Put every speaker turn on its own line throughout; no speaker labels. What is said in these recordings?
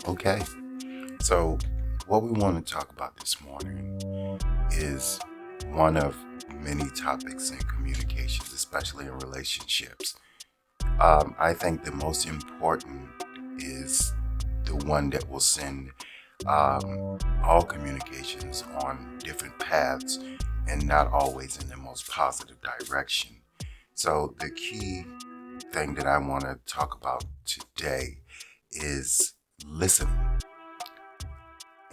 Okay, so what we want to talk about this morning is one of many topics in communications, especially in relationships. I think the most important is the one that will send all communications on different paths and not always in the most positive direction. So, the key thing that I want to talk about today is listening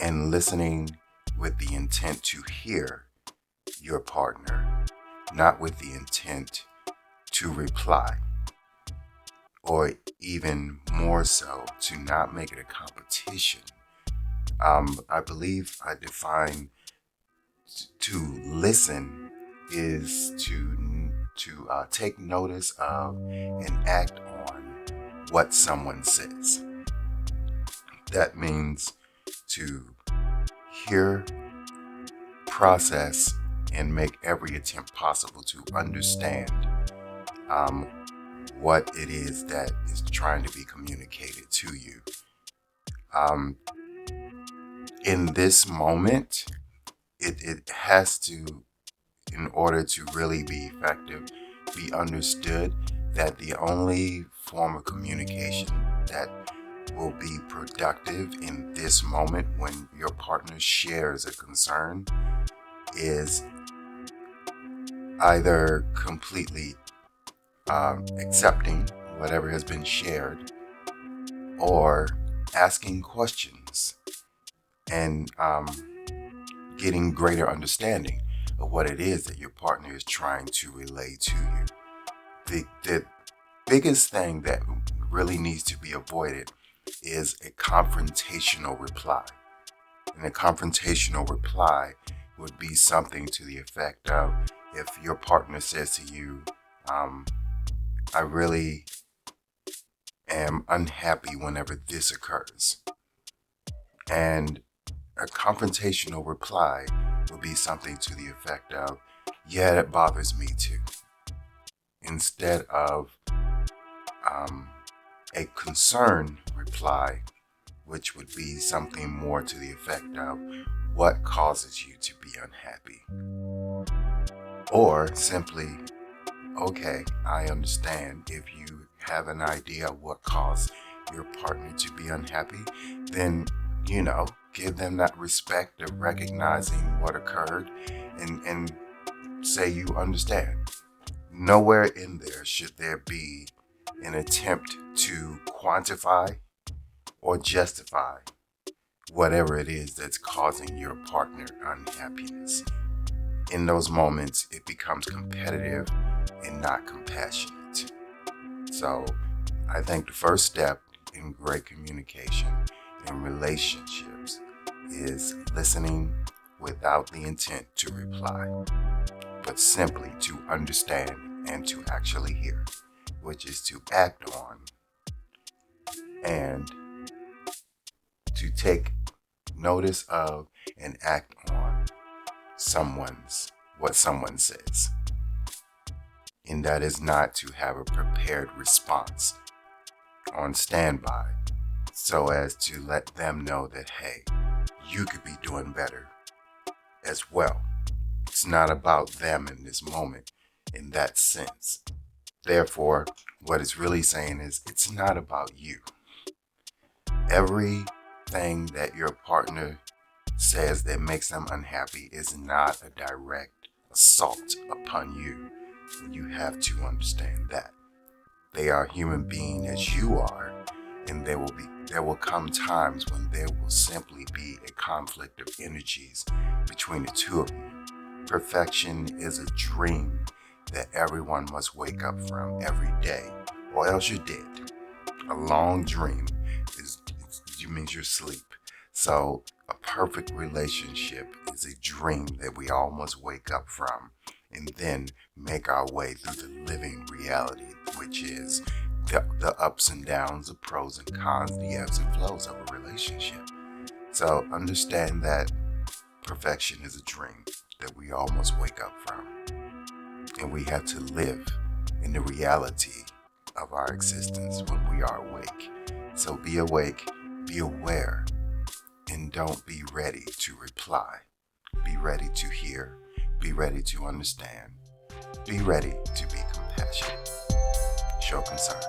and listening with the intent to hear your partner, not with the intent to reply, or even more so, to not make it a competition. I believe I define to listen is to take notice of and act on what someone says. That means to hear, process, and make every attempt possible to understand um, what it is that is trying to be communicated to you. Um, in this moment, it has to, in order to really be effective, be understood that the only form of communication that will be productive in this moment when your partner shares a concern is either completely accepting whatever has been shared or asking questions and getting greater understanding of what it is that your partner is trying to relay to you. The biggest thing that really needs to be avoided is a confrontational reply. And a confrontational reply would be something to the effect of, if your partner says to you, I really am unhappy whenever this occurs. And a confrontational reply would be something to the effect of, yeah, that bothers me too. Instead of um, a concern reply, which would be something more to the effect of, what causes you to be unhappy? Or simply, okay, I understand. If you have an idea of what caused your partner to be unhappy, then, give them that respect of recognizing what occurred and say you understand. Nowhere in there should there be an attempt to quantify or justify whatever it is that's causing your partner unhappiness. In those moments, it becomes competitive and not compassionate. So, I think the first step in great communication in relationships is listening without the intent to reply, but simply to understand and to actually hear, which is to act on and to take notice of and act on what someone says. And that is not to have a prepared response on standby so as to let them know that, hey, you could be doing better as well. It's not about them in this moment in that sense. Therefore, what it's really saying is it's not about you. Everything that your partner says that makes them unhappy is not a direct assault upon you. You have to understand that. They are human beings as you are, and there will come times when there will simply be a conflict of energies between the two of you. Perfection is a dream that everyone must wake up from every day, or else you're dead. A long dream means you're asleep. So a perfect relationship is a dream that we all must wake up from and then make our way through the living reality, which is the ups and downs, the pros and cons, the ebbs and flows of a relationship. So understand that perfection is a dream that we all must wake up from. And we have to live in the reality of our existence when we are awake. So be awake, Be aware and don't be ready to reply. Be ready to hear. Be ready to understand. Be ready to be compassionate. Show concern.